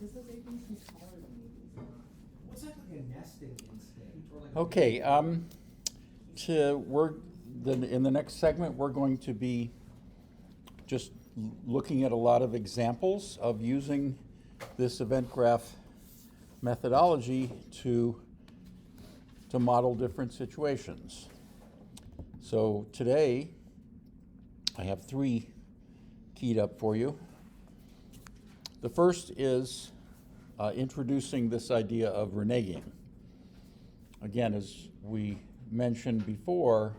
This is A, B, C taller than A, B, C. What's that like a nesting instinct? Or like Okay, in the next segment, we're going to be just looking at a lot of examples of using this event graph methodology to model different situations. So today, I have 3 keyed up for you. The first is introducing this idea of reneging. Again, as we mentioned before,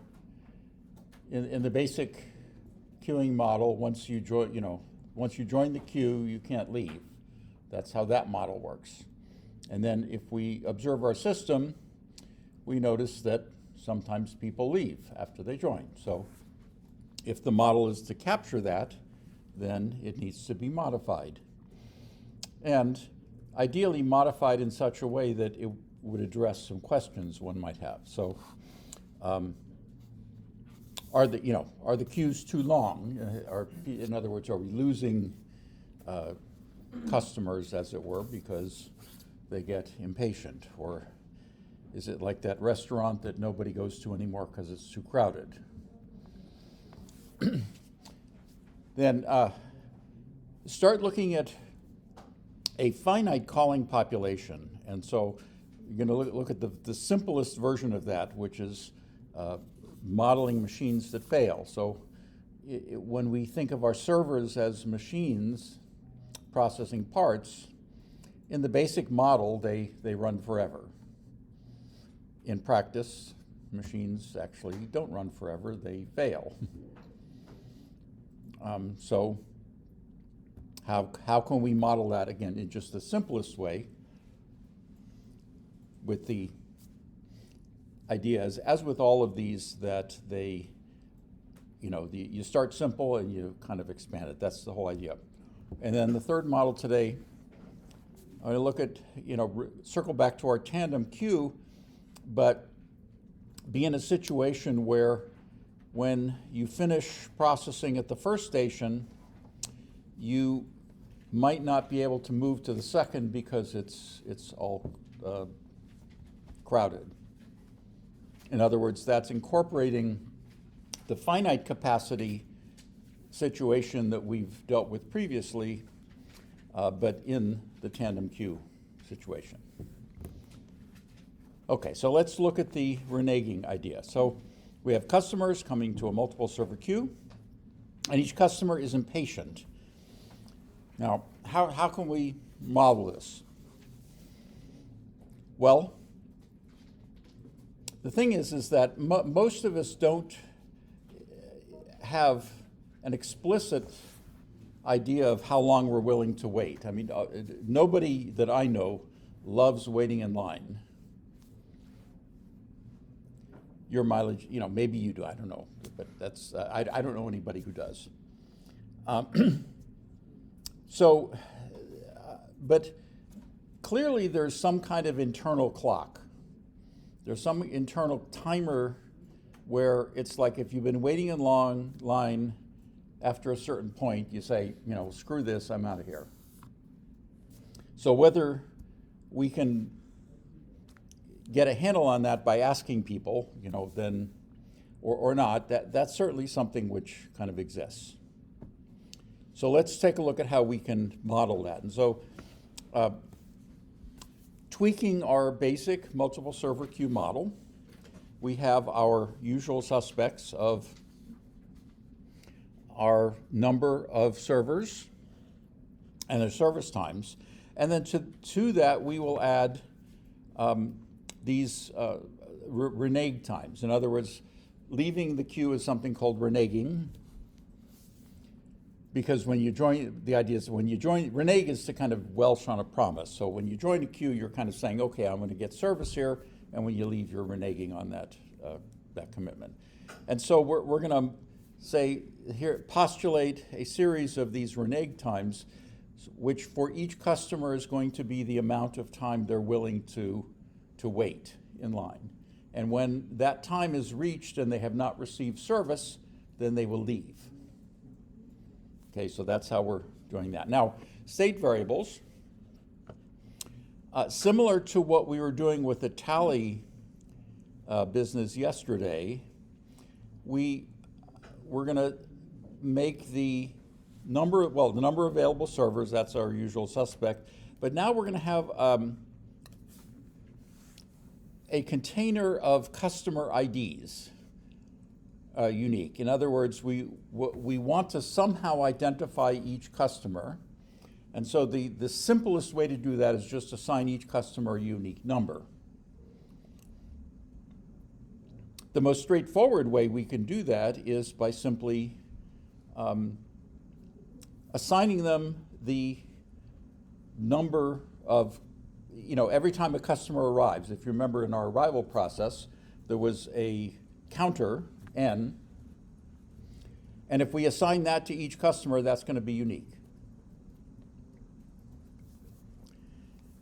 in the basic queuing model, once you join the queue, you can't leave. That's how that model works. And then if we observe our system, we notice that sometimes people leave after they join. So if the model is to capture that, then it needs to be modified. And ideally modified in such a way that it would address some questions one might have. So are the queues too long? In other words, are we losing customers, as it were, because they get impatient? Or is it like that restaurant that nobody goes to anymore because it's too crowded? Then start looking at a finite calling population. And so you're going to look at the simplest version of that, which is modeling machines that fail. So when we think of our servers as machines processing parts, in the basic model, they run forever. In practice, machines actually don't run forever, they fail. So how can we model that, again, in just the simplest way, with the idea, as with all of these, that they, you start simple and you kind of expand it. That's the whole idea. And then the third model today, I'm going to look at, circle back to our tandem queue, but be in a situation where when you finish processing at the first station, you might not be able to move to the second because it's all crowded. In other words, that's incorporating the finite capacity situation that we've dealt with previously, but in the tandem queue situation. Okay, so let's look at the reneging idea. So we have customers coming to a multiple server queue, and each customer is impatient. Now, how can we model this? Well, the thing is that most of us don't have an explicit idea of how long we're willing to wait. I mean, nobody that I know loves waiting in line. Your mileage, maybe you do, I don't know, but that's, I don't know anybody who does. But clearly there's some kind of internal clock. There's some internal timer where it's like if you've been waiting in long line, after a certain point, you say, screw this, I'm out of here. So whether we can get a handle on that by asking people, then, or not, that's certainly something which kind of exists. So let's take a look at how we can model that. And so tweaking our basic multiple server queue model, we have our usual suspects of our number of servers and their service times. And then to that, we will add these renege times. In other words, leaving the queue is something called reneging, because when you join, the idea is when you join, renege is to kind of Welsh on a promise. So when you join a queue, you're kind of saying, okay, I'm going to get service here, and when you leave, you're reneging on that commitment. And so we're going to say here, postulate a series of these renege times, which for each customer is going to be the amount of time they're willing to wait in line. And when that time is reached and they have not received service, then they will leave. Okay, so that's how we're doing that. Now, state variables Similar to what we were doing with the tally business yesterday, we're going to make the number of available servers, that's our usual suspect, but now we're going to have a container of customer IDs, unique. In other words, we want to somehow identify each customer, and so the simplest way to do that is just assign each customer a unique number. The most straightforward way we can do that is by simply assigning them the number of, every time a customer arrives. If you remember in our arrival process, there was a counter, N, and if we assign that to each customer, that's going to be unique.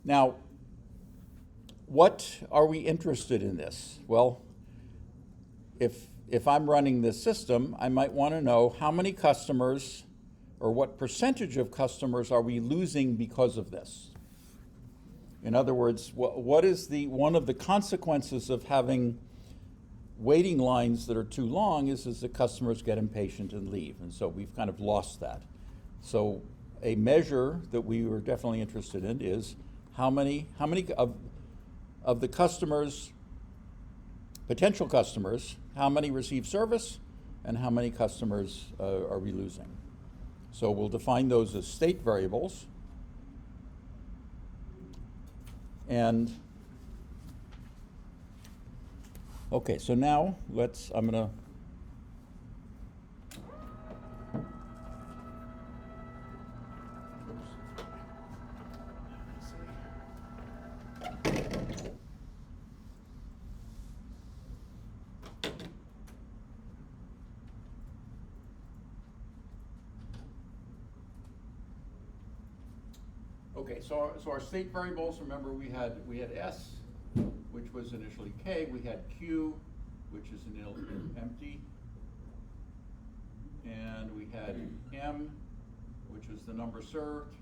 Now, what are we interested in this? Well, if I'm running this system, I might want to know how many customers or what percentage of customers are we losing because of this? In other words, what is one of the consequences of having waiting lines that are too long is the customers get impatient and leave, and so we've kind of lost that. So a measure that we were definitely interested in is how many of the customers, potential customers, how many receive service and how many customers are we losing? So we'll define those as state variables. And okay, so now I'm gonna okay, so our state variables, remember we had S, which was initially K, we had Q, which is empty, and we had M, which is the number served,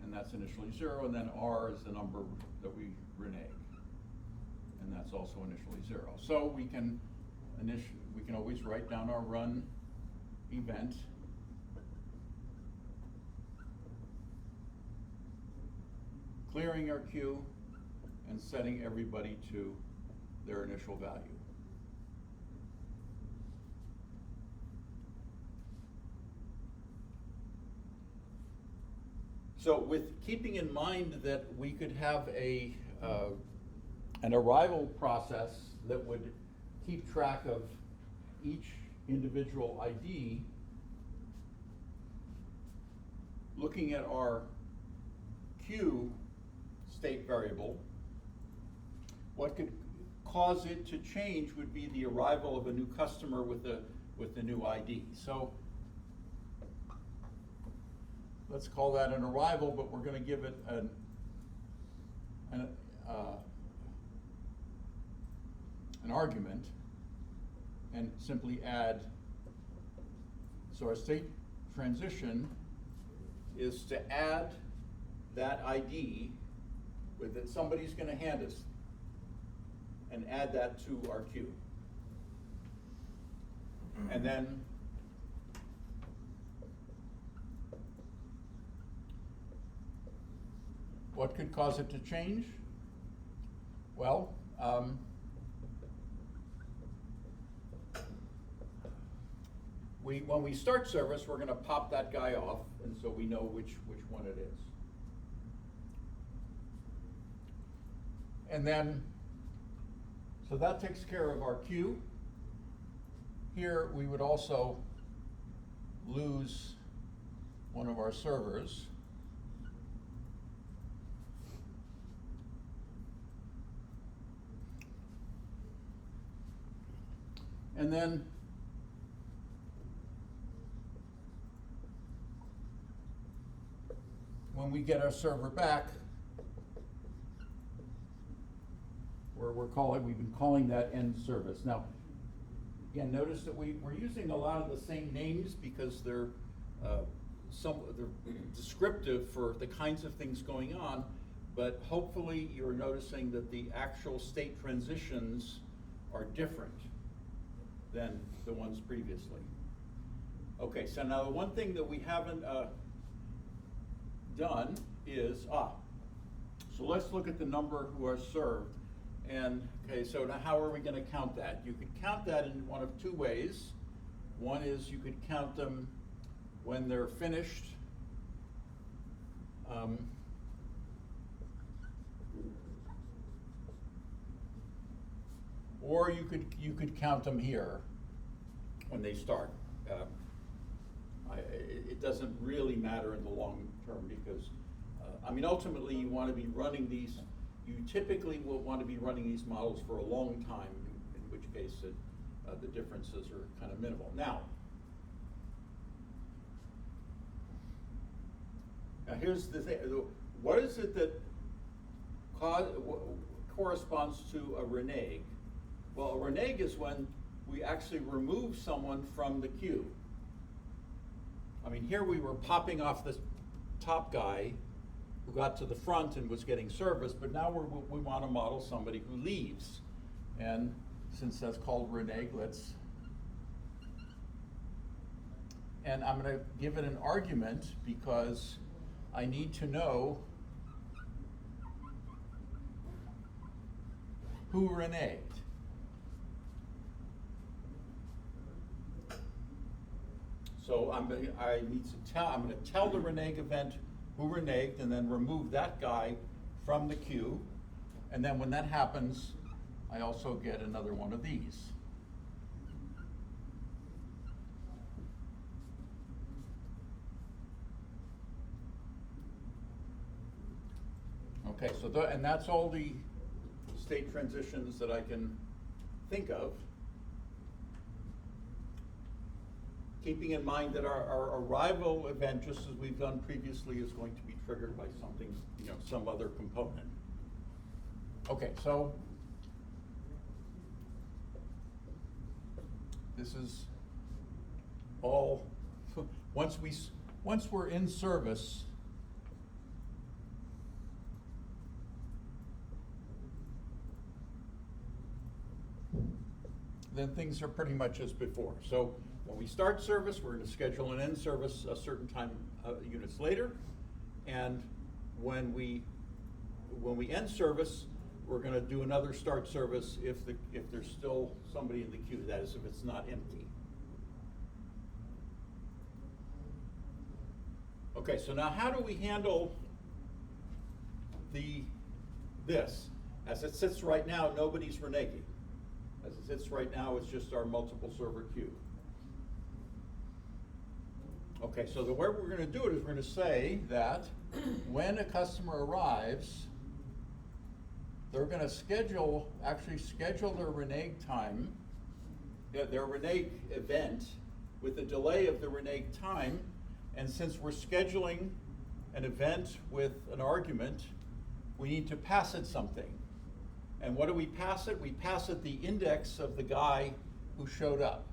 and that's initially 0, and then R is the number that we reneged, and that's also initially 0. So we can always write down our run event. Clearing our queue and setting everybody to their initial value. So with keeping in mind that we could have an arrival process that would keep track of each individual ID, looking at our queue state variable, what could cause it to change would be the arrival of a new customer with the new ID. So let's call that an arrival, but we're going to give it an argument and simply add. So our state transition is to add that ID that somebody's going to hand us and add that to our queue. And then what could cause it to change? Well, when we start service, we're going to pop that guy off, and so we know which one it is. And then, so that takes care of our queue. Here we would also lose one of our servers. And then when we get our server back, we've been calling that end service. Now, again, notice that we're using a lot of the same names because they're descriptive for the kinds of things going on, but hopefully you're noticing that the actual state transitions are different than the ones previously. Okay, so now the one thing that we haven't done is, so let's look at the number who are served. And, okay, so now how are we gonna count that? You could count that in one of two ways. One is you could count them when they're finished. Or you could count them here when they start. It doesn't really matter in the long term because, ultimately you want to be running these, you typically will want to be running these models for a long time, in which case the differences are kind of minimal. Now here's the thing, what is it that corresponds to a renege? Well, a renege is when we actually remove someone from the queue. Here we were popping off this top guy who got to the front and was getting service, but now we want to model somebody who leaves. And since that's called renege, and I'm going to give it an argument because I need to know who reneged. So I'm going to tell the renege event who reneged and then remove that guy from the queue. And then when that happens, I also get another one of these. Okay, so and that's all the state transitions that I can think of. Keeping in mind that our arrival event, just as we've done previously, is going to be triggered by something, some other component. Okay, so this is all, once we're in service, then things are pretty much as before. So when we start service, we're going to schedule an end service a certain time units later, and when we end service, we're going to do another start service if there's still somebody in the queue. That is, if it's not empty. Okay, so now how do we handle this? As it sits right now, nobody's reneging. As it sits right now, it's just our multiple server queue. Okay, so the way we're going to do it is we're going to say that when a customer arrives, they're going to actually schedule their renege time, their renege event, with the delay of the renege time. And since we're scheduling an event with an argument, we need to pass it something. And what do we pass it? We pass it the index of the guy who showed up.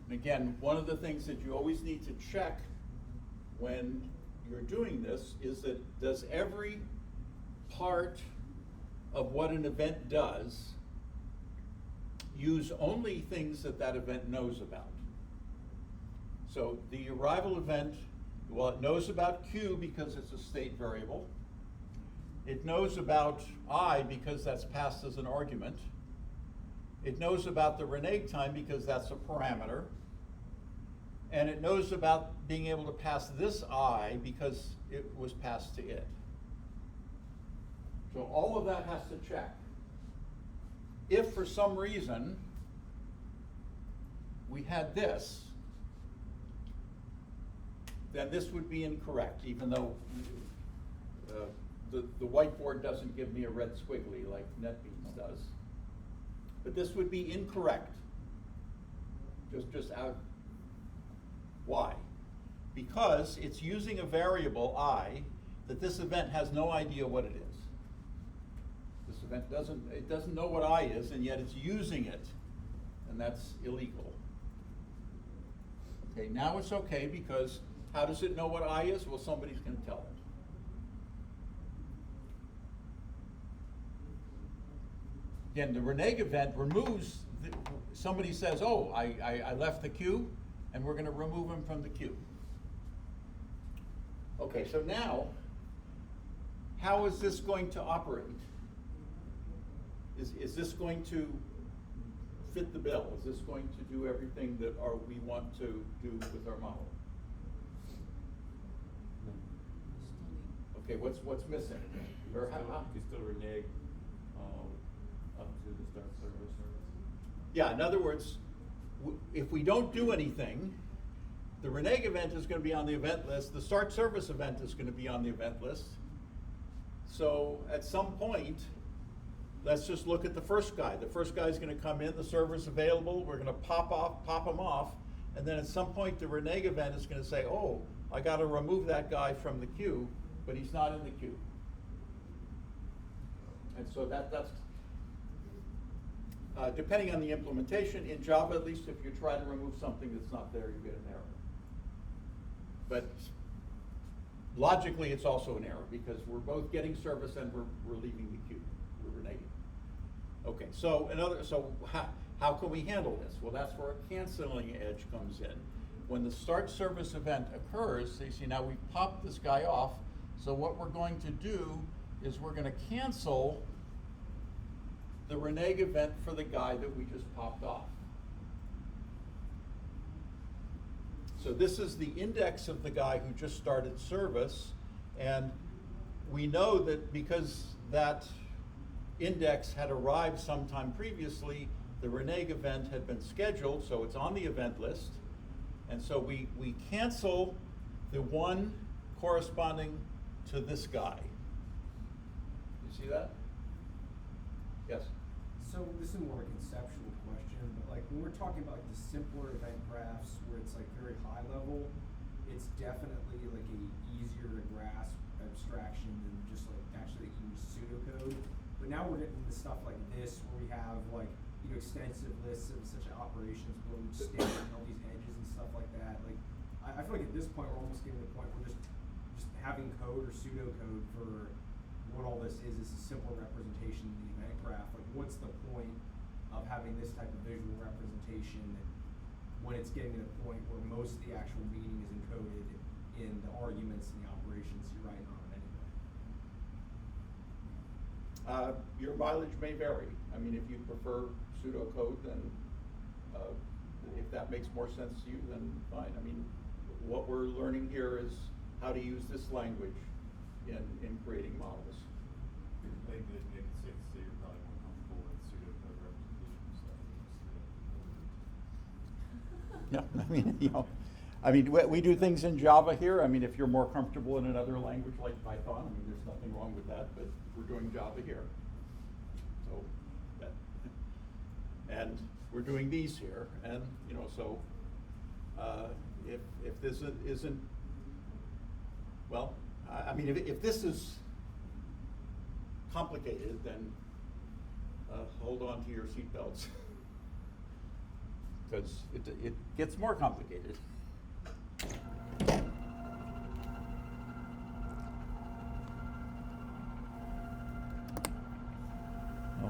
And again, one of the things that you always need to check when you're doing this is that does every part of what an event does use only things that that event knows about? So the arrival event, well, it knows about Q because it's a state variable. It knows about I because that's passed as an argument. It knows about the renege time because that's a parameter. And it knows about being able to pass this I because it was passed to it. So all of that has to check. If for some reason we had this, then this would be incorrect, even though the whiteboard doesn't give me a red squiggly like NetBeans does. But this would be incorrect. Just out. Why? Because it's using a variable I that this event has no idea what it is. This event doesn't know what I is, and yet it's using it, and that's illegal. Okay, now it's okay because how does it know what I is? Well, somebody's going to tell it. again, the renege event removes, somebody says, oh, I left the queue, and we're gonna remove him from the queue. Okay, so now, how is this going to operate? Is this going to fit the bill? Is this going to do everything that we want to do with our model? Okay, what's missing? Or You can still renege up to the start service. Yeah, in other words, if we don't do anything, the renege event is going to be on the event list, the start service event is going to be on the event list. So at some point, let's just look at the first guy. The first guy's going to come in, the server's available, we're going to pop him off, and then at some point the renege event is going to say, oh, I got to remove that guy from the queue, but he's not in the queue. And so that's depending on the implementation. In Java, at least, if you try to remove something that's not there, you get an error. But logically, it's also an error because we're both getting service and we're leaving the queue. We're reneging. Okay, so how can we handle this? Well, that's where a canceling edge comes in. When the start service event occurs, so you see now we've popped this guy off. So what we're going to do is we're going to cancel the renege event for the guy that we just popped off. So this is the index of the guy who just started service, and we know that because that index had arrived sometime previously, the renege event had been scheduled, so it's on the event list, and so we cancel the one corresponding to this guy. You see that? Yes? So this is more a conceptual question, but like when we're talking about like the simpler event graphs where it's like very high level, it's definitely like a easier to grasp abstraction than just like actually use pseudocode. But now we're getting into stuff like this where we have like, you know, extensive lists of such operations where we state all these edges and stuff like that. Like I feel like at this point we're almost getting to the point where just having code or pseudocode for what all this is a simple representation of the event graph. Like what's the point of having this type of visual representation when it's getting to the point where most of the actual meaning is encoded in the arguments and the operations you're writing on it anyway? Your mileage may vary. I mean, if you prefer pseudocode, then if that makes more sense to you, then fine. I mean, what we're learning here is how to use this language in creating models. I think that it's safe to say you're probably more comfortable with pseudocode representation stuff. Yeah, I mean, you know, we do things in Java here. I mean, if you're more comfortable in another language like Python, I mean, there's nothing wrong with that, but we're doing Java here. So, and we're doing these here, and, you know, so if this isn't, well, I mean, if this is complicated, then hold on to your seatbelts. Because it gets more complicated.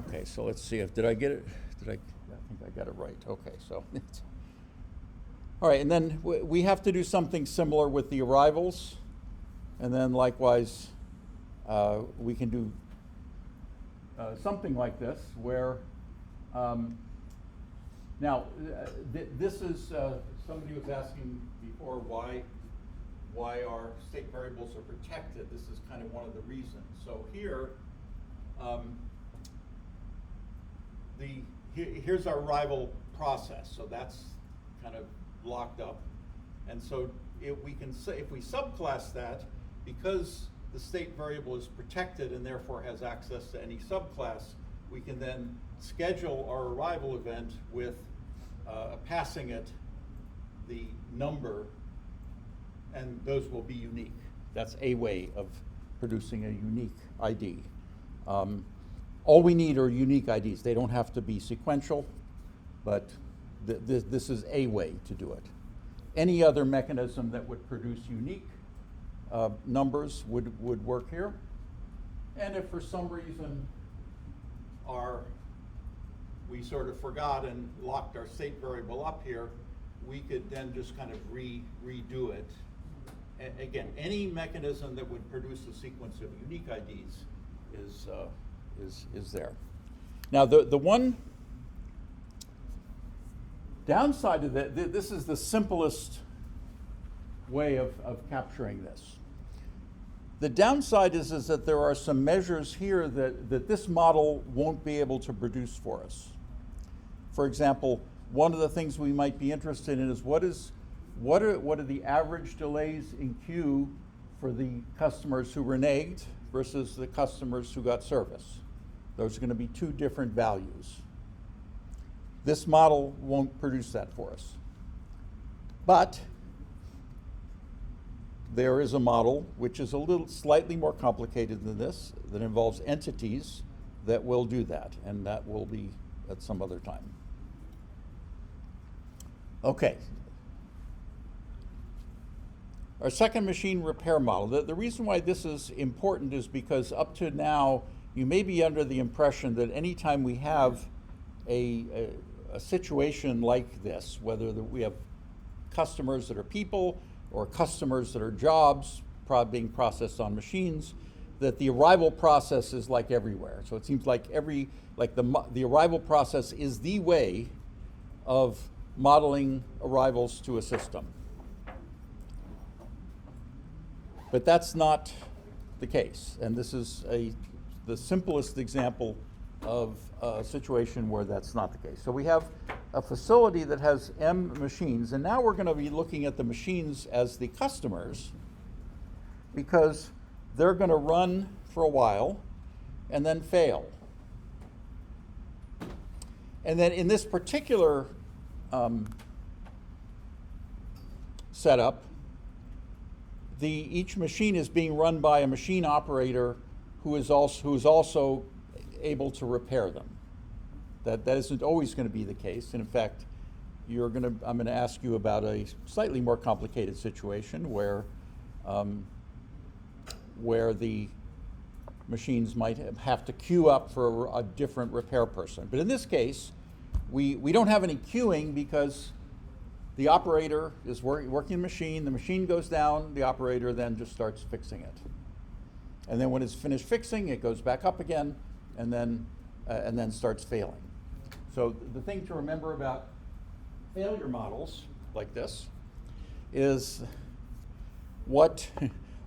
Okay, so let's see if, did I get it? I think I got it right. Okay, so it's, all right, and then we have to do something similar with the arrivals, and then likewise, we can do something like this, where now this is somebody was asking before why our state variables are protected. This is kind of one of the reasons. So here, here's our arrival process. So that's kind of locked up, and so we can say if we subclass that, because the state variable is protected and therefore has access to any subclass, we can then schedule our arrival event with passing it the number, and those will be unique. That's a way of producing a unique ID. All we need are unique IDs. They don't have to be sequential, but this is a way to do it. Any other mechanism that would produce unique numbers would work here. And if for some reason our we sort of forgot and locked our state variable up here, we could then just kind of redo it. Again, any mechanism that would produce a sequence of unique IDs is there. Now, the one downside of that, this is the simplest way of capturing this. The downside is that there are some measures here that this model won't be able to produce for us. For example, one of the things we might be interested in is what are the average delays in queue for the customers who reneged versus the customers who got service. Those are going to be two different values. This model won't produce that for us. But there is a model which is a little slightly more complicated than this, that involves entities that will do that, and that will be at some other time. Okay. Our second machine repair model. The reason why this is important is because up to now, you may be under the impression that anytime we have a situation like this, whether we have customers that are people or customers that are jobs being processed on machines, that the arrival process is like everywhere. So it seems like the arrival process is the way of modeling arrivals to a system. But that's not the case, and this is the simplest example of a situation where that's not the case. So we have a facility that has M machines, and now we're going to be looking at the machines as the customers, because they're going to run for a while and then fail. And then in this particular setup, each machine is being run by a machine operator who is also able to repair them. That isn't always going to be the case. And in fact, I'm going to ask you about a slightly more complicated situation where the machines might have to queue up for a different repair person. But in this case, we don't have any queuing because the operator is working the machine goes down, the operator then just starts fixing it. And then when it's finished fixing, it goes back up again and then starts failing. So the thing to remember about failure models like this is what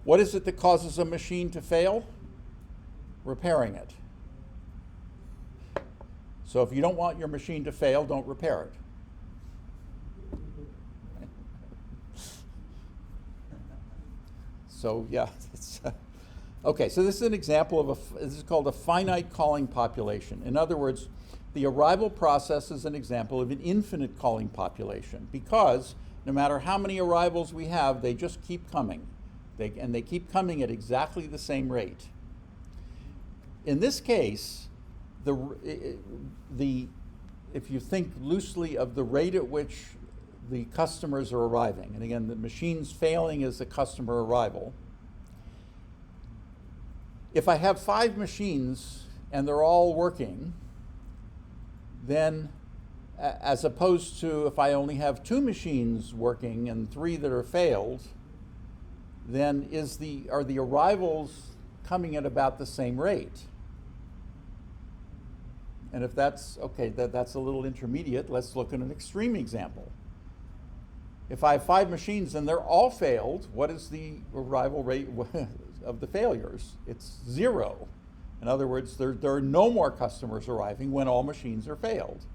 is it that causes a machine to fail? Repairing it. So if you don't want your machine to fail, don't repair it. So yeah, okay. So this is an example of this is called a finite calling population. In other words, the arrival process is an example of an infinite calling population, because no matter how many arrivals we have, they just keep coming, and they keep coming at exactly the same rate. In this case, if you think loosely of the rate at which the customers are arriving, and again, the machine's failing is the customer arrival. If I have 5 machines and they're all working, then as opposed to if I only have 2 machines working and 3 that are failed, then are the arrivals coming at about the same rate? And if that's okay, that's a little intermediate, let's look at an extreme example. If I have 5 machines and they're all failed, what is the arrival rate of the failures? It's 0. In other words, there are no more customers arriving when all machines are failed.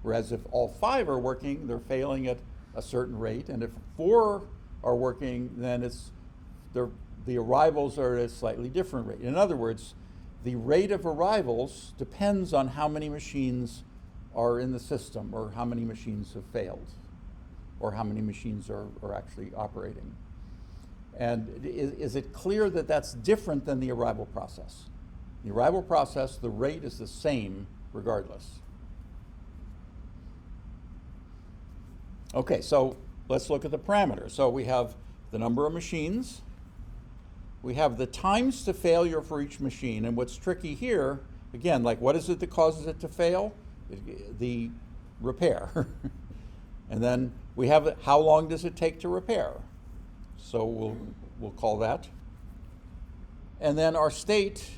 Whereas if all 5 are working, they're failing at a certain rate, and if 4 are working, then the arrivals are at a slightly different rate. In other words, the rate of arrivals depends on how many machines are in the system, or how many machines have failed, or how many machines are actually operating. And is it clear that that's different than the arrival process? The arrival process, the rate is the same regardless. Okay, so let's look at the parameters. So we have the number of machines. We have the times to failure for each machine. And what's tricky here, again, like what is it that causes it to fail? the repair. And then we have how long does it take to repair? So we'll call that. And then our state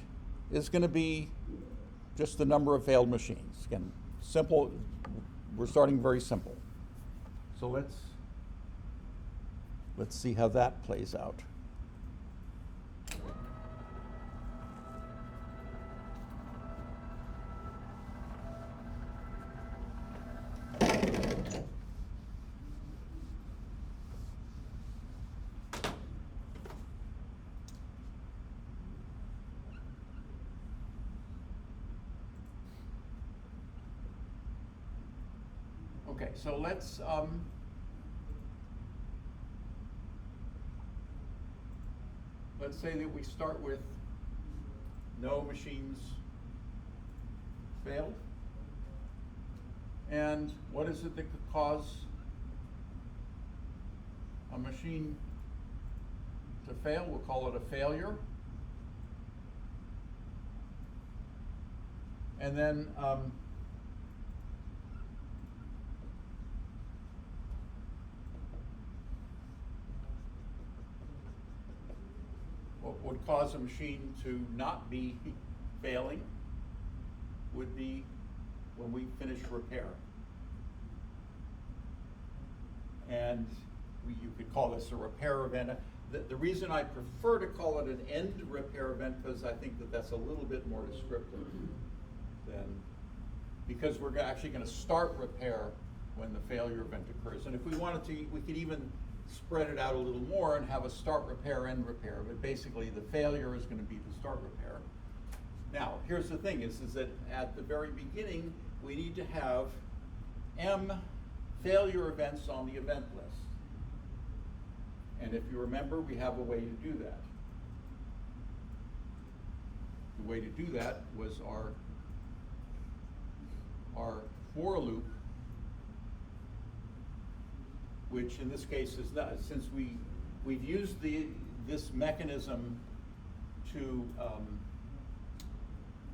is going to be just the number of failed machines. Again, simple. We're starting very simple. So let's see how that plays out. Okay, so let's say that we start with no machines failed. And what is it that could cause a machine to fail? We'll call it a failure. And then what would cause a machine to not be failing would be when we finish repair. And you could call this a repair event. The reason I prefer to call it an end repair event, because I think that that's a little bit more descriptive than, because we're actually going to start repair when the failure event occurs. And if we wanted to, we could even spread it out a little more and have a start repair, end repair. But basically the failure is going to be the start repair. Now, here's the thing is that at the very beginning, we need to have M failure events on the event list. And if you remember, we have a way to do that. The way to do that was our for loop, which in this case is not, since we've used this mechanism to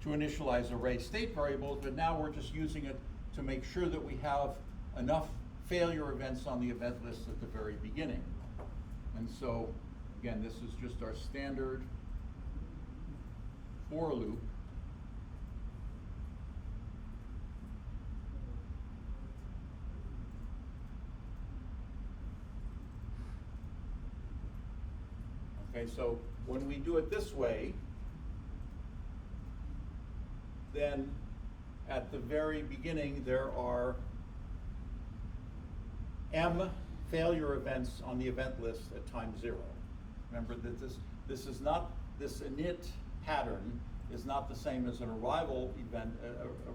initialize array state variables, but now we're just using it to make sure that we have enough failure events on the event list at the very beginning. And so, again, this is just our standard for loop. Okay, so when we do it this way, then at the very beginning there are M failure events on the event list at time 0. Remember that this is not, this init pattern is not the same as an arrival event,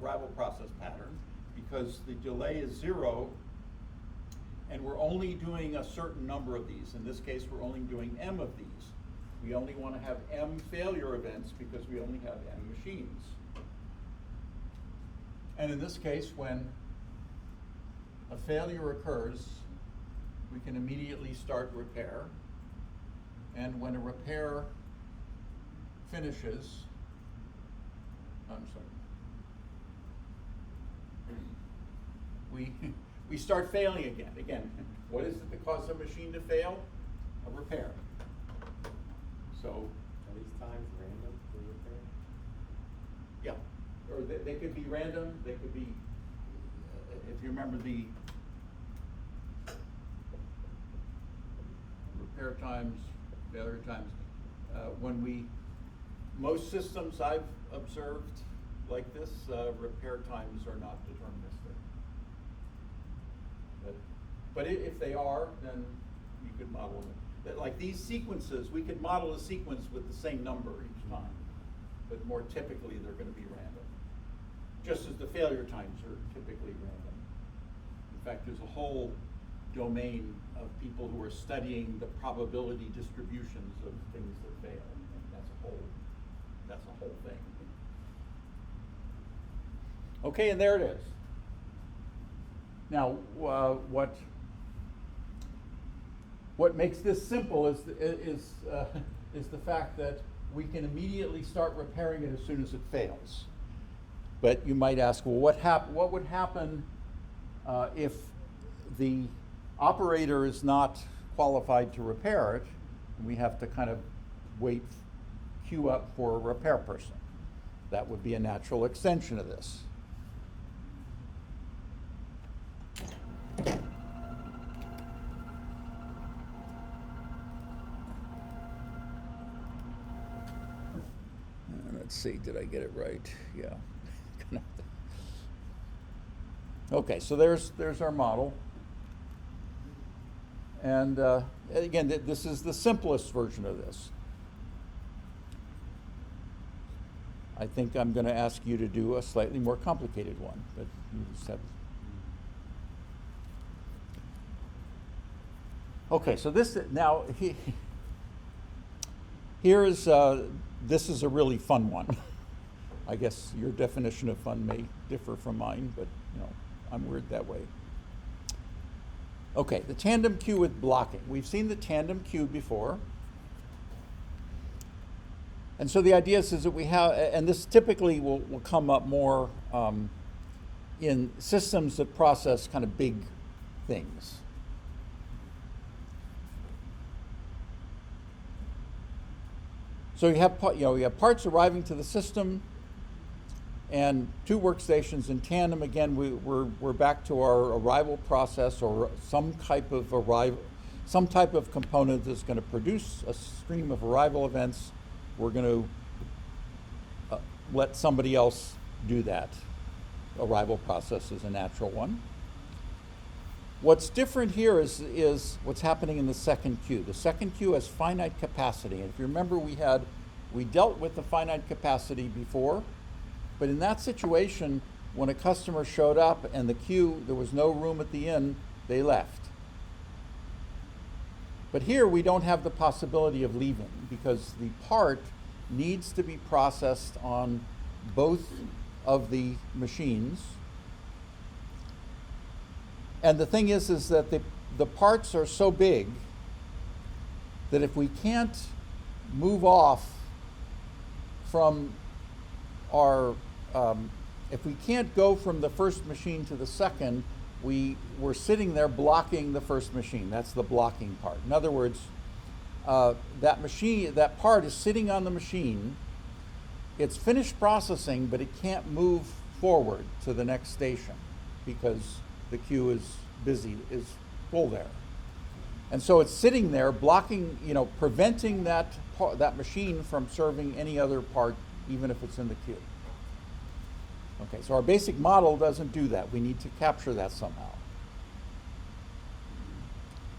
arrival process pattern, because the delay is 0 and we're only doing a certain number of these. In this case, we're only doing M of these. We only want to have M failure events because we only have M machines. And in this case, when a failure occurs, we can immediately start repair. And when a repair finishes, we start failing again. Again, what is it that causes a machine to fail? A repair. So, are these times random for repair? yeah, or they could be random. They could be, if you remember the repair times, failure times, most systems I've observed like this, repair times are not deterministic. But if they are, then you could model them. Like these sequences, we could model a sequence with the same number each time, but more typically they're going to be random. Just as the failure times are typically random. In fact, there's a whole domain of people who are studying the probability distributions of things that fail. And that's a whole thing. Okay, and there it is. Now, what makes this simple is the fact that we can immediately start repairing it as soon as it fails. But you might ask, well, what would happen if the operator is not qualified to repair it, and we have to kind of queue up for a repair person? That would be a natural extension of this. Let's see, did I get it right? Yeah. Okay, so there's our model. And again, this is the simplest version of this. I think I'm going to ask you to do a slightly more complicated one, but you just have. Okay, so this now here is this is a really fun one. I guess your definition of fun may differ from mine, but you know, I'm weird that way. Okay, the tandem queue with blocking. We've seen the tandem queue before. And so the idea is that we have, and this typically will come up more in systems that process kind of big things. So you have parts arriving to the system, and two workstations in tandem. Again, we're back to our arrival process, or some type of component that's going to produce a stream of arrival events. We're going to let somebody else do that. Arrival process is a natural one. What's different here is what's happening in the second queue. The second queue has finite capacity, and if you remember, we dealt with the finite capacity before, but in that situation, when a customer showed up and the queue, there was no room at the end, they left. But here we don't have the possibility of leaving because the part needs to be processed on both of the machines. And the thing is that the parts are so big that if we can't move off from our, if we can't go from the first machine to the second, we're sitting there blocking the first machine. That's the blocking part. In other words, that part is sitting on the machine. It's finished processing, but it can't move forward to the next station because the queue is busy, is full there. And so it's sitting there blocking, preventing that machine from serving any other part, even if it's in the queue. Okay, so our basic model doesn't do that. We need to capture that somehow.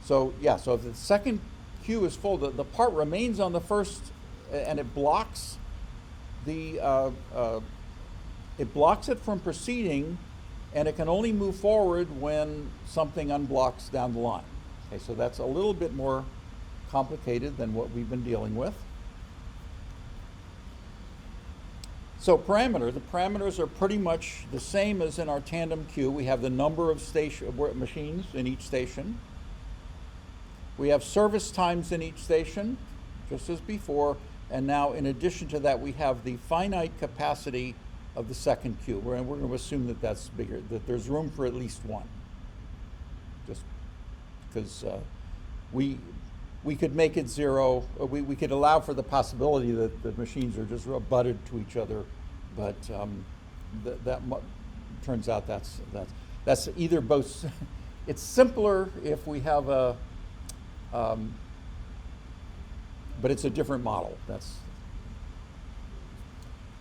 So yeah, so if the second queue is full, the part remains on the first, and it blocks it from proceeding, and it can only move forward when something unblocks down the line. Okay, so that's a little bit more complicated than what we've been dealing with. So the parameters are pretty much the same as in our tandem queue. We have the number of machines in each station. We have service times in each station, just as before, and now in addition to that, we have the finite capacity of the second queue. We're going to assume that that's bigger, that there's room for at least one. Just because we could make it zero, we could allow for the possibility that the machines are just butted to each other, but turns out that's either both. It's simpler if we have a, but it's a different model.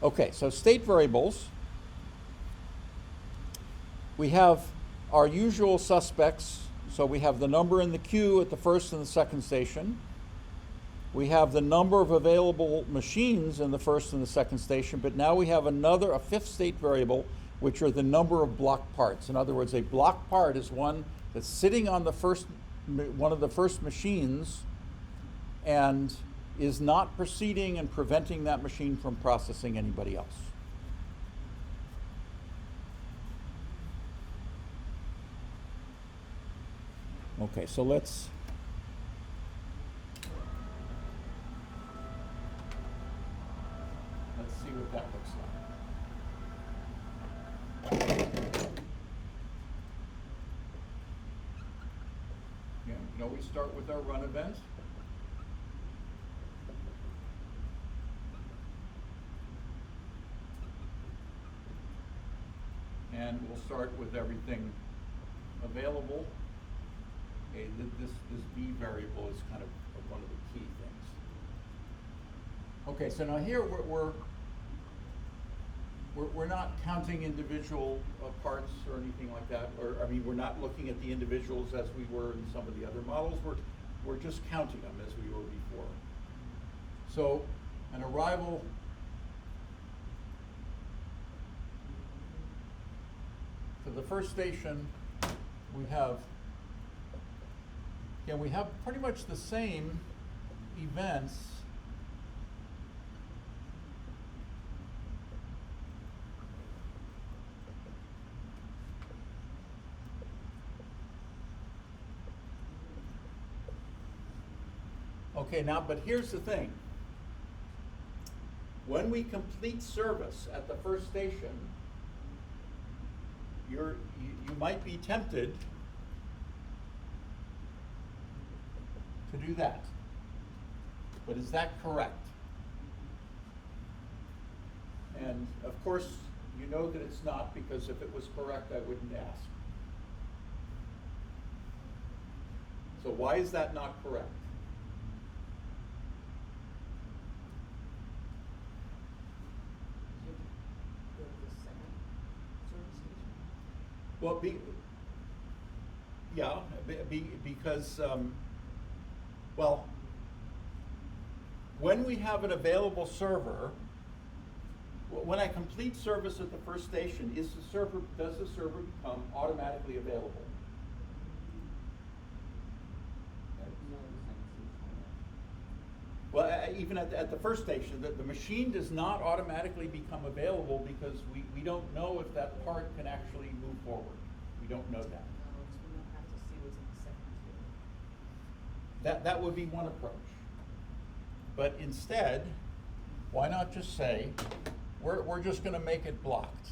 Okay, so state variables. We have our usual suspects. So we have the number in the queue at the first and the second station. We have the number of available machines in the first and the second station, but now we have a fifth state variable, which are the number of block parts. In other words, a block part is one that's sitting on one of the first machines and is not proceeding and preventing that machine from processing anybody else. Okay, so let's see what that looks like. You know, we start with our run event. And we'll start with everything available. Okay, this B variable is kind of one of the key things. Okay, so now here we're not counting individual parts or anything like that, or I mean, we're not looking at the individuals as we were in some of the other models. We're just counting them as we were before. So an arrival to the first station, we have pretty much the same events Okay, now, but here's the thing. When we complete service at the first station, you might be tempted to do that. But is that correct? And of course, you know that it's not, because if it was correct, I wouldn't ask. So why is that not correct? Go to the second service station? Well, because, well, when we have an available server, when I complete service at the first station, does the server become automatically available? No, the second station. Well, even at the first station, the machine does not automatically become available because we don't know if that part can actually move forward. We don't know that. No, it's we don't have to see what's in the second tier. That would be one approach. But instead, why not just say, we're just gonna make it blocked.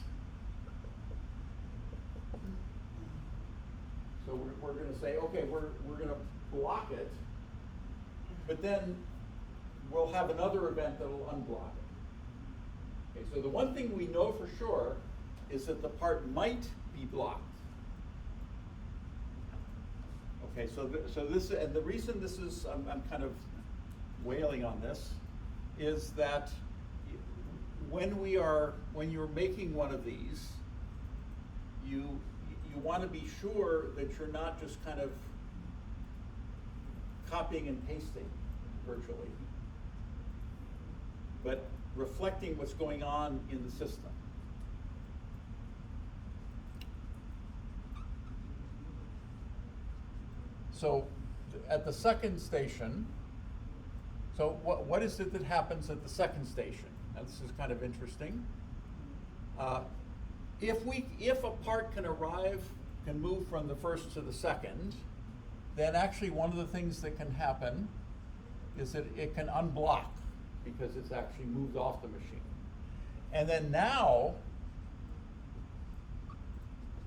So we're gonna say, okay, we're gonna block it, but then we'll have another event that'll unblock it. Okay, so the one thing we know for sure is that the part might be blocked. Okay, so this, and the reason this is, I'm kind of wailing on this, is that when you're making one of these, you want to be sure that you're not just kind of copying and pasting virtually, but reflecting what's going on in the system. So at the second station, so what is it that happens at the second station? Now, this is kind of interesting. If a part can move from the first to the second, then actually one of the things that can happen is that it can unblock because it's actually moved off the machine. And then now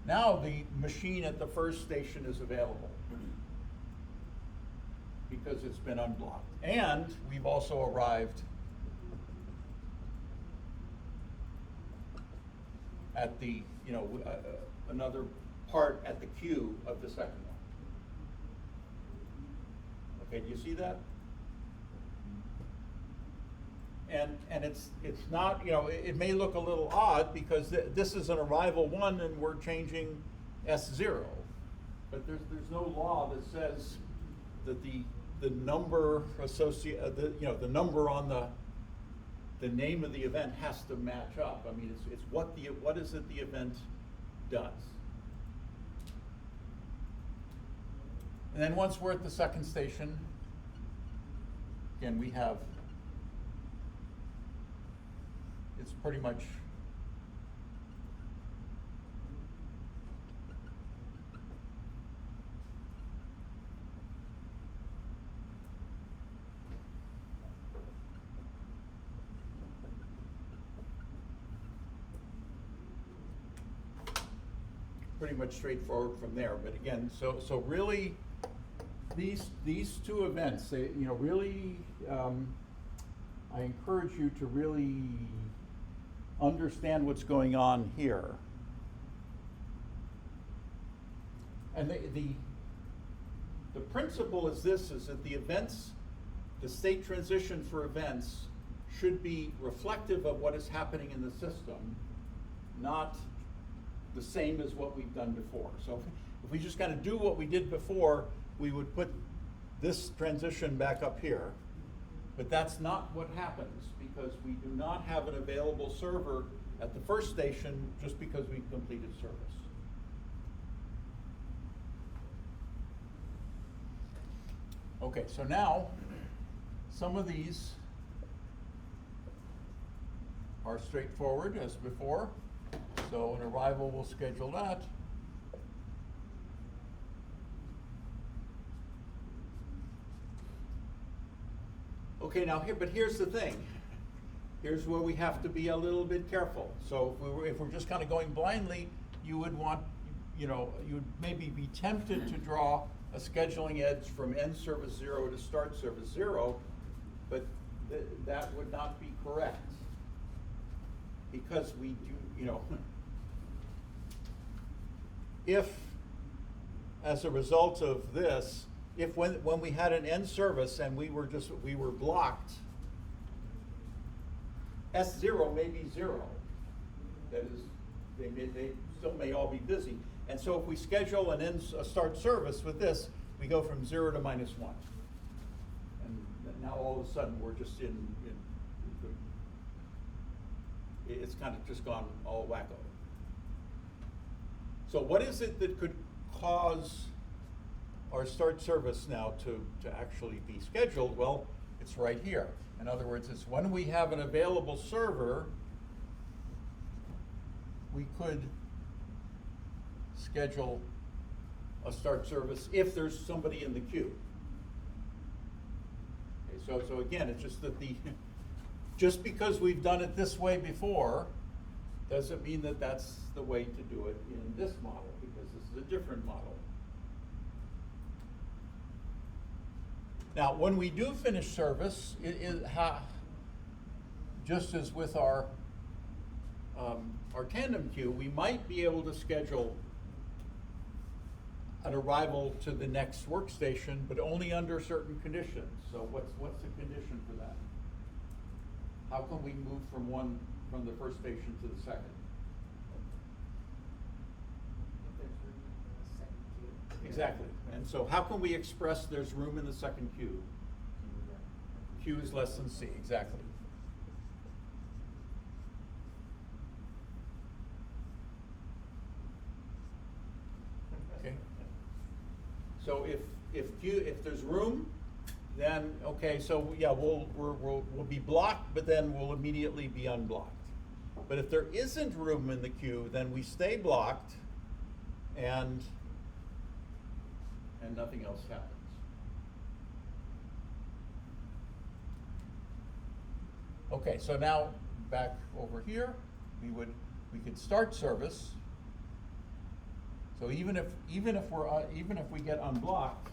the machine at the first station is available because it's been unblocked. And we've also arrived at the, another part at the queue of the second one. Okay, do you see that? And it's not, it may look a little odd because this is an arrival one and we're changing S0. But there's no law that says that the number the number on the name of the event has to match up. I mean, it's what is it the event does. And then once we're at the second station, again, we have, it's pretty much straightforward from there. But again, so really these two events, they, you know, really, I encourage you to really understand what's going on here. And the principle is this, is that the events, the state transition for events should be reflective of what is happening in the system, not the same as what we've done before. So if we just kind of do what we did before, we would put this transition back up here. But that's not what happens, because we do not have an available server at the first station just because we've completed service. Okay, so now some of these are straightforward as before. So an arrival, we'll schedule that. Okay, now here, but here's the thing. Here's where we have to be a little bit careful. So if we're just kind of going blindly, you would want, you know, you would maybe be tempted to draw a scheduling edge from end service 0 to start service 0, but that would not be correct. Because we do, you know, if, as a result of this, if when we had an end service and we were blocked, S0 may be 0. That is, they still may all be busy. And so if we schedule a start service with this, we go from 0 to -1. And now all of a sudden we're just it's kind of just gone all wacko. So what is it that could cause our start service now to actually be scheduled? Well, it's right here. In other words, it's when we have an available server, we could schedule a start service if there's somebody in the queue. Okay, so again, it's just that just because we've done it this way before doesn't mean that that's the way to do it in this model, because this is a different model. Now, when we do finish service, just as with our tandem queue, we might be able to schedule an arrival to the next workstation, but only under certain conditions. So what's the condition for that? How can we move from the first station to the second? If there's room in the second queue. Exactly. And so how can we express there's room in the second queue? Q is less than C, exactly. Okay. So if there's room, then okay, so yeah, we'll be blocked, but then we'll immediately be unblocked. But if there isn't room in the queue, then we stay blocked, and nothing else happens. Okay, so now back over here, we could start service. So even if we get unblocked,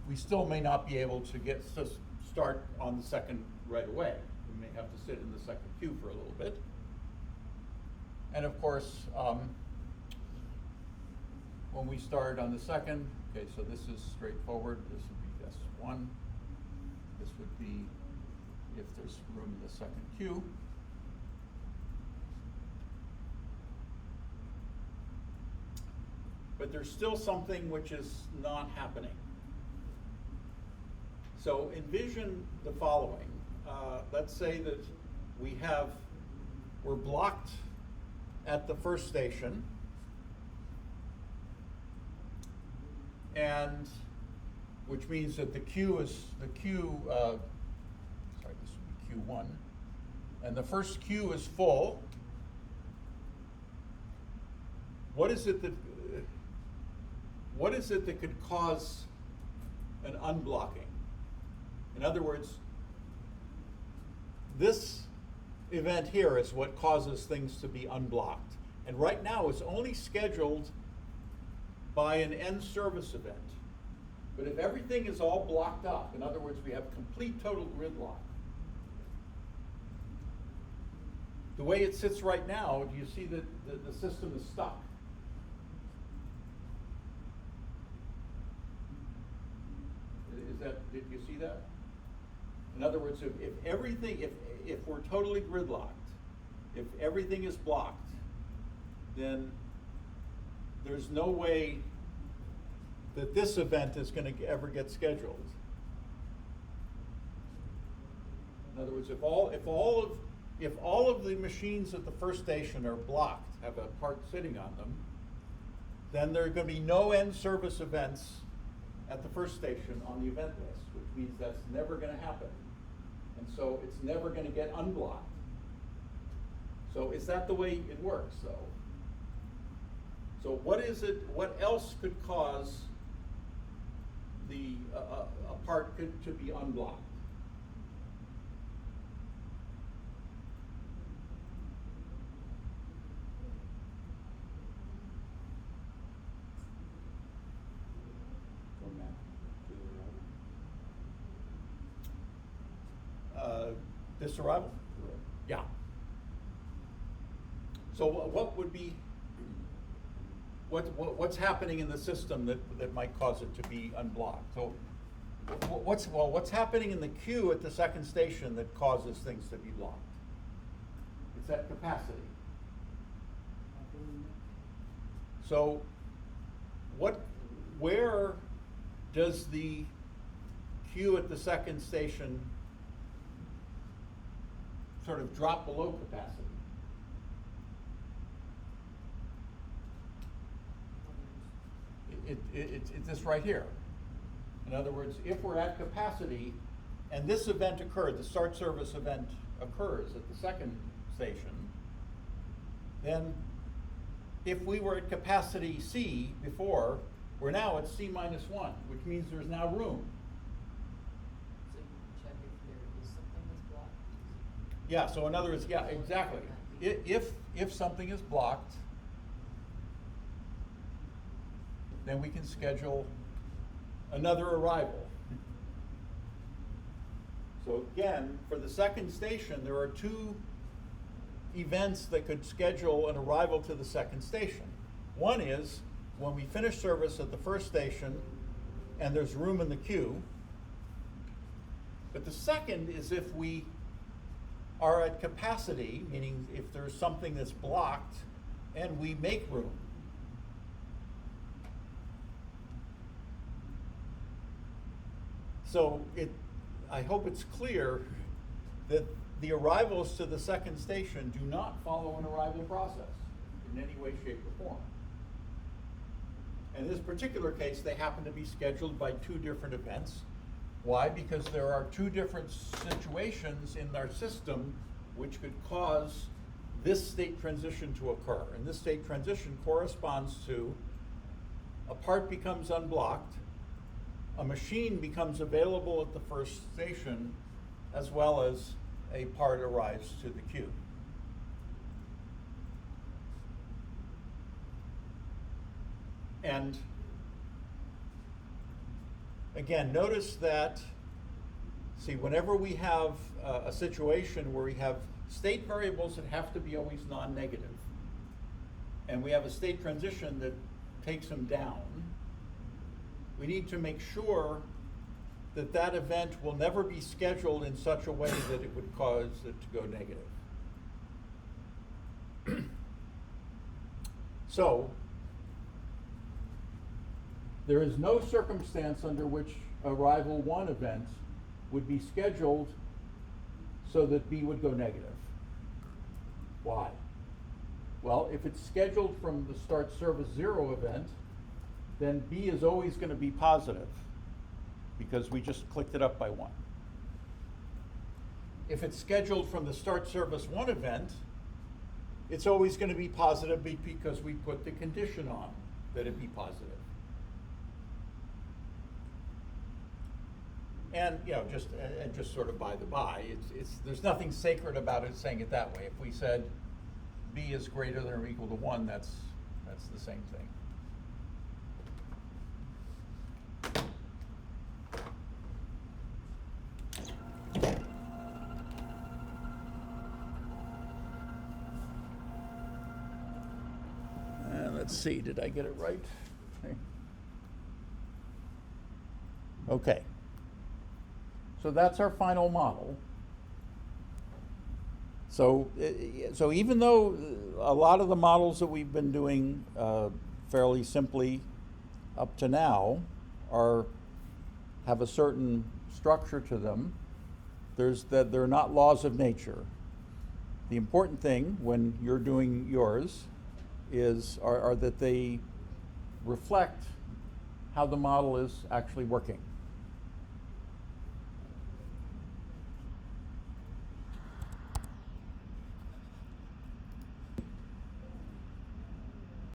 we still may not be able to start on the second right away. We may have to sit in the second queue for a little bit. And of course, when we start on the second, okay, so this is straightforward. This would be S1. This would be if there's room in the second queue. But there's still something which is not happening. So envision the following. Let's say that we're blocked at the first station, and which means that the queue, this would be Q1, and the first queue is full. What is it that could cause an unblocking? In other words, this event here is what causes things to be unblocked. And right now, it's only scheduled by an end service event. But if everything is all blocked up, in other words, we have complete total gridlock, the way it sits right now, do you see that the system is stuck? Did you see that? In other words, if everything, if we're totally gridlocked, if everything is blocked, then there's no way that this event is going to ever get scheduled. In other words, if all of the machines at the first station are blocked, have a part sitting on them, then there are going to be no end service events at the first station on the event list, which means that's never going to happen. And so it's never going to get unblocked. So is that the way it works, though? So what else could cause a part to be unblocked? Disarrival? Yeah. So what would be, what's happening in the system that might cause it to be unblocked? So what's happening in the queue at the second station that causes things to be blocked? It's at capacity. So where does the queue at the second station sort of drop below capacity? It's this right here. In other words, if we're at capacity and this event occurred, the start service event occurs at the second station, then if we were at capacity C before, we're now at C-1, which means there's now room. So you check if there is something that's blocked. Yeah, so in other words, yeah, exactly. If something is blocked, then we can schedule another arrival. So again, for the second station, there are two events that could schedule an arrival to the second station. One is when we finish service at the first station and there's room in the queue. But the second is if we are at capacity, meaning if there's something that's blocked and we make room. So I hope it's clear that the arrivals to the second station do not follow an arrival process in any way, shape, or form. In this particular case, they happen to be scheduled by two different events. Why? Because there are two different situations in our system which could cause this state transition to occur. And this state transition corresponds to a part becomes unblocked, a machine becomes available at the first station, as well as a part arrives to the queue. And again, notice that, see, whenever we have a situation where we have state variables that have to be always non-negative, and we have a state transition that takes them down, we need to make sure that that event will never be scheduled in such a way that it would cause it to go negative. So, there is no circumstance under which arrival 1 event would be scheduled so that B would go negative. Why? Well, if it's scheduled from the start service 0 event, then B is always going to be positive because we just clicked it up by 1. If it's scheduled from the start service 1 event, it's always going to be positive because we put the condition on that it be positive. And just sort of by the by, there's nothing sacred about it saying it that way. If we said b is greater than or equal to 1, that's the same thing. And let's see, did I get it right? Okay. So that's our final model. So even though a lot of the models that we've been doing fairly simply up to now have a certain structure to them, they're not laws of nature. The important thing when you're doing yours are that they reflect how the model is actually working.